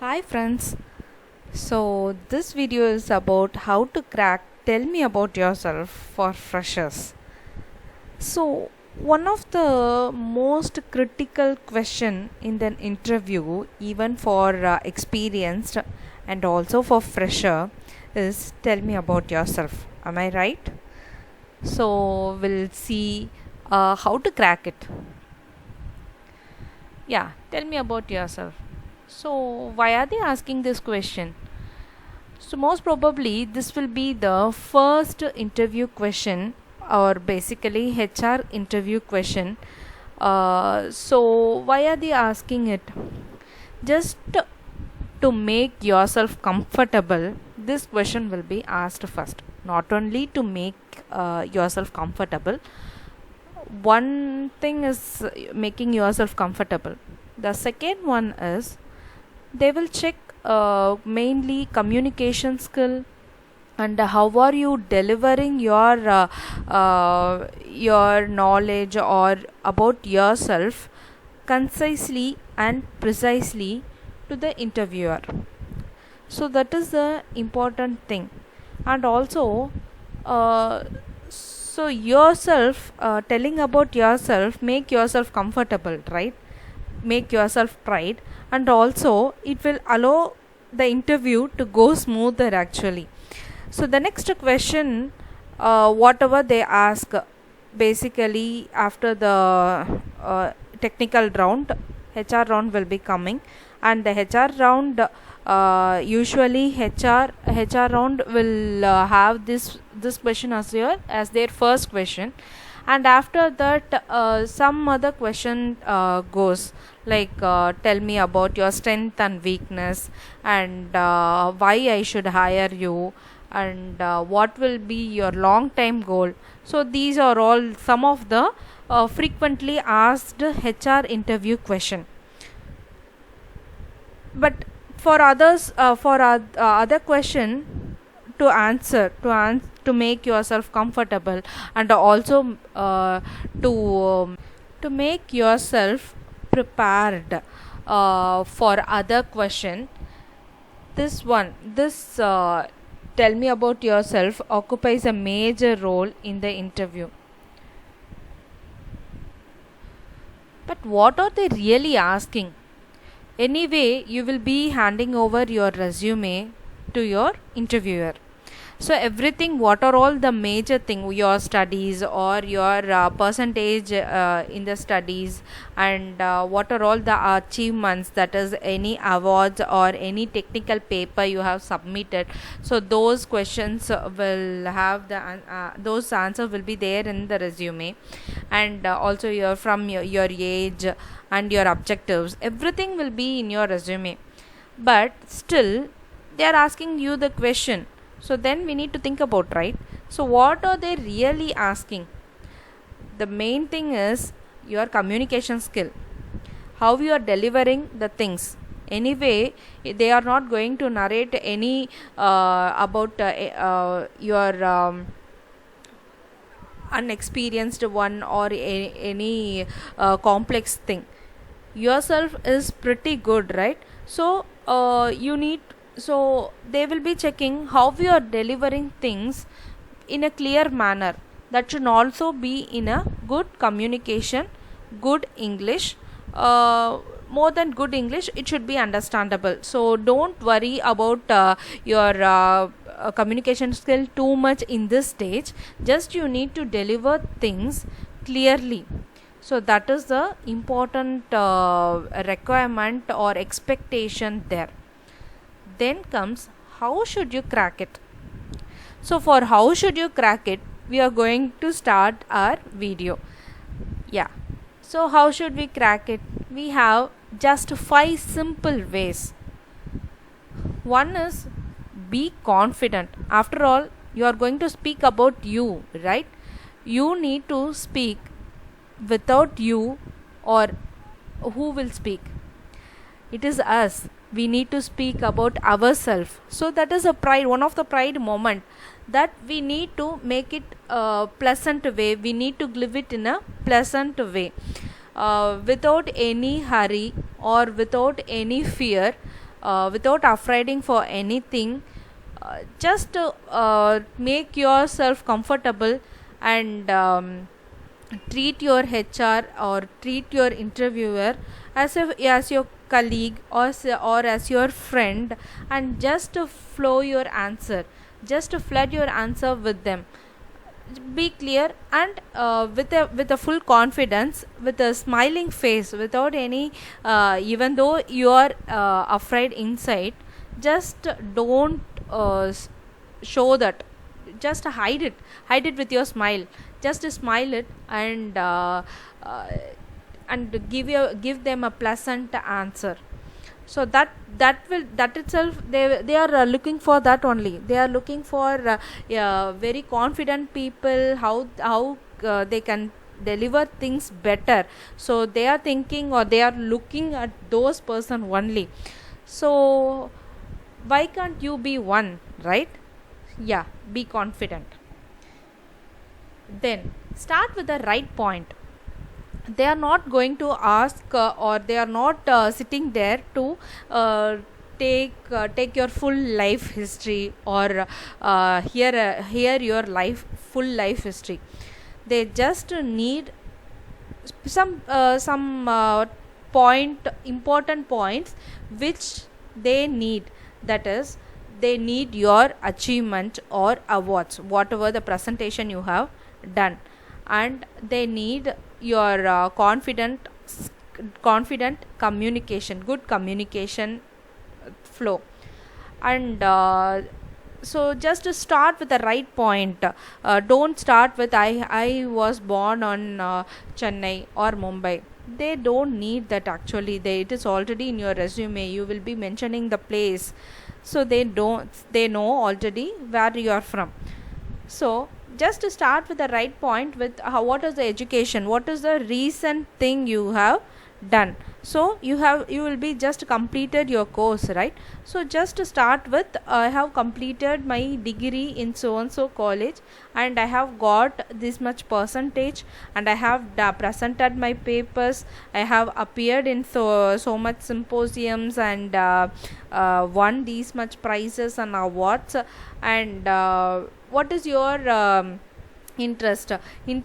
Hi friends. So this video is about how to crack tell me about yourself for freshers. So one of the most critical question in an interview even for experienced and also for fresher is tell me about yourself. Am I right? So we'll see how to crack it. Yeah, tell me about yourself. So why are they asking this question? So most probably this will be the first interview question or basically HR interview question. So why are they asking it? Just to make yourself comfortable, this question will be asked first. Not only to make yourself comfortable, one thing is making yourself comfortable. The second one is they will check mainly communication skill and how are you delivering your knowledge or about yourself concisely and precisely to the interviewer. So that is the important thing. And also so yourself telling about yourself, make yourself comfortable, right? Make yourself pride, and also it will allow the interview to go smoother actually. So the next question, whatever they ask, basically after the technical round, HR round will be coming, and the HR round usually HR round will have this question as their first question, and after that some other question goes like tell me about your strength and weakness, and why I should hire you, and what will be your long time goal. So these are all some of the frequently asked HR interview question. But for others, for other question to answer, to make yourself comfortable, and also to make yourself prepared for other question, this tell me about yourself occupies a major role in the interview. But what are they really asking? Anyway, you will be handing over your resume to your interviewer. So everything, what are all the major thing, your studies or your percentage in the studies, and what are all the achievements, that is any awards or any technical paper you have submitted. So those questions will have those answers will be there in the resume, and also your age and your objectives, everything will be in your resume. But still they are asking you the question, so then we need to think about, right? So what are they really asking? The main thing is your communication skill, how you are delivering the things. Anyway, they are not going to narrate any about your unexperienced one or any complex thing. Yourself is pretty good, right? So you need, so they will be checking how you are delivering things in a clear manner. That should also be in a good communication, good English, more than good English, it should be understandable. So don't worry about your communication skill too much in this stage. Just you need to deliver things clearly. So that is the important requirement or expectation there. Then comes how should you crack it. So for how should you crack it, we are going to start our video. Yeah. So how should we crack it? We have just 5 simple ways. One is be confident. After all, you are going to speak about you, right? You need to speak. Without you, or who will speak? It is us. We need to speak about ourselves. So that is a pride, one of the pride moment, that we need to make it a pleasant way. We need to live it in a pleasant way, without any hurry or without any fear. without afraiding for anything. Just make yourself comfortable and treat your HR or treat your interviewer as your colleague or as your friend, and just flow your answer, just flood your answer with them. Be clear and with a full confidence, with a smiling face, without any even though you are afraid inside, just don't show that, just hide it with your smile, just smile it uh, and give them a pleasant answer. So that itself, they are looking for that only. They are looking for very confident people, how they can deliver things better. So they are thinking, or they are looking at those person only. So why can't you be one, right? Yeah, be confident. Then start with the right point. They are not going to ask or they are not sitting there to take your full life history, or hear your full life history. They just need some important points which they need. That is, they need your achievement or awards, whatever the presentation you have done, and they need your confident communication, good communication flow. And so just to start with the right point. Don't start with I was born on Chennai or Mumbai. They don't need that. Actually, it is already in your resume. You will be mentioning the place, so they know already where you are from. So just to start with the right point, with what is the education, what is the recent thing you have done. So you will be just completed your course, right? So just to start with, I have completed my degree in so and so college, and I have got this much percentage, and I have presented my papers, I have appeared in so much symposiums, and won these much prizes and awards. And what is your interest in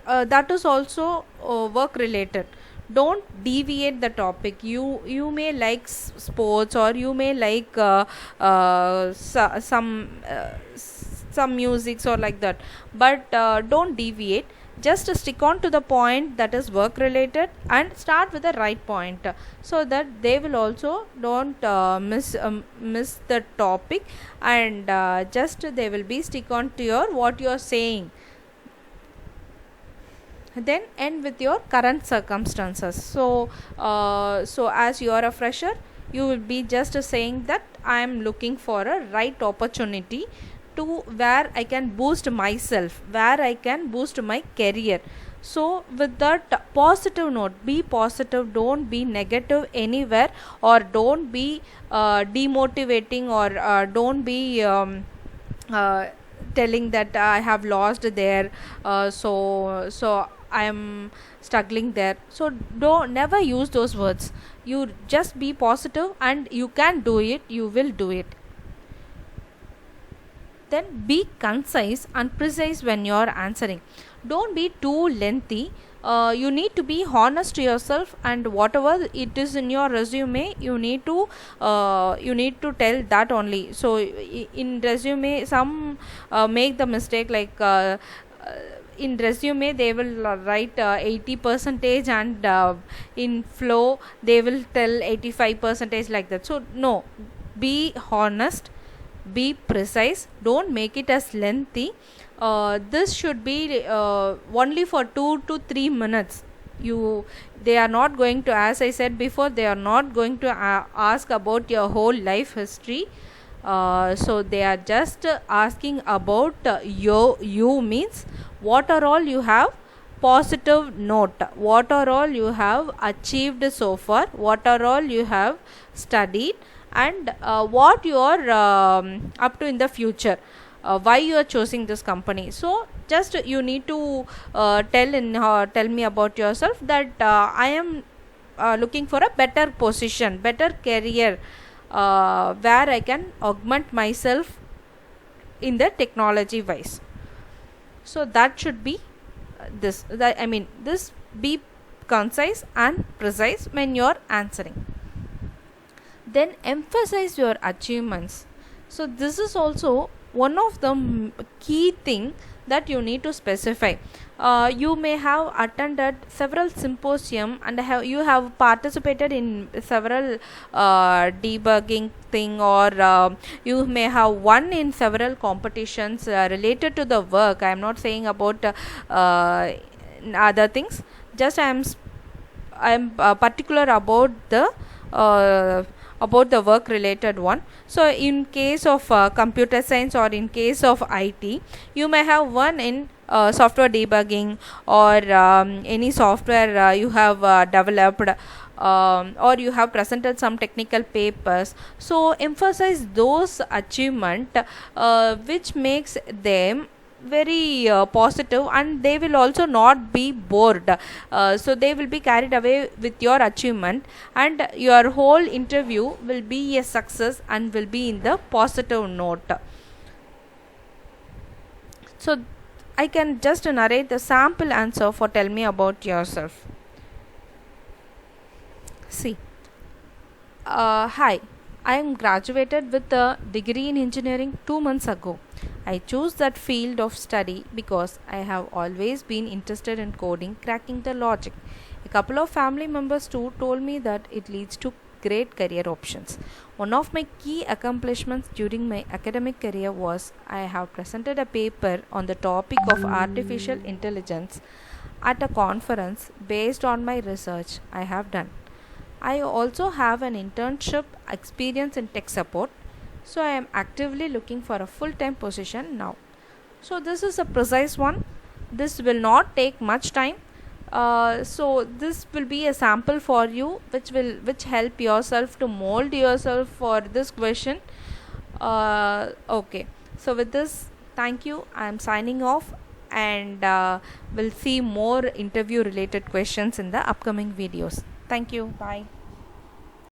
that is also work related. Don't deviate the topic. You may like sports, or you may like some musics or like that, but don't deviate. Just stick on to the point that is work related, and start with the right point, so that they will also don't miss the topic, and just they will be stick on to what you are saying. Then end with your current circumstances. So as you are a fresher, you will be just saying that I am looking for a right opportunity to where I can boost myself, where I can boost my career. So with that positive note, be positive, don't be negative anywhere, or don't be demotivating, or don't be telling that I have lost there, so I am struggling there. So don't never use those words. You just be positive, and you can do it, you will do it. Then be concise and precise when you are answering. Don't be too lengthy. You need to be honest to yourself, and whatever it is in your resume, you need to tell that only. So in resume, some make the mistake, like in resume they will write 80 percentage, and in flow they will tell 85 percentage, like that. So no, be honest, be precise, don't make it as lengthy. This should be only for 2 to 3 minutes. They are not going to, as I said before, they are not going to ask about your whole life history. So they are just asking about you means what are all you have positive note, what are all you have achieved so far, what are all you have studied, and what you are up to in the future, why you are choosing this company. So just you need to tell me about yourself, that I am looking for a better position, better career, where I can augment myself in the technology wise. So that should be this be concise and precise when you're answering. Then emphasize your achievements. So this is also one of the key thing that you need to specify. You may have attended several symposium and you have participated in several debugging thing, or you may have won in several competitions related to the work. I am not saying about other things, just I am particular about the work related one. So in case of computer science or in case of IT, you may have won in software debugging, or any software you have developed, or you have presented some technical papers. So emphasize those achievement which makes them very positive, and they will also not be bored. So they will be carried away with your achievement, and your whole interview will be a success and will be in the positive note. So I can just narrate the sample answer for tell me about yourself. See, hi, I am graduated with a degree in engineering 2 months ago. I chose that field of study because I have always been interested in coding, cracking the logic. A couple of family members too told me that it leads to great career options. One of my key accomplishments during my academic career was I have presented a paper on the topic of artificial intelligence at a conference based on my research I have done. I also have an internship experience in tech support, so I am actively looking for a full-time position now. So this is a precise one. This will not take much time. So this will be a sample for you, which help yourself to mold yourself for this question. Okay. So with this, thank you. I am signing off, and we'll see more interview related questions in the upcoming videos. Thank you. Bye.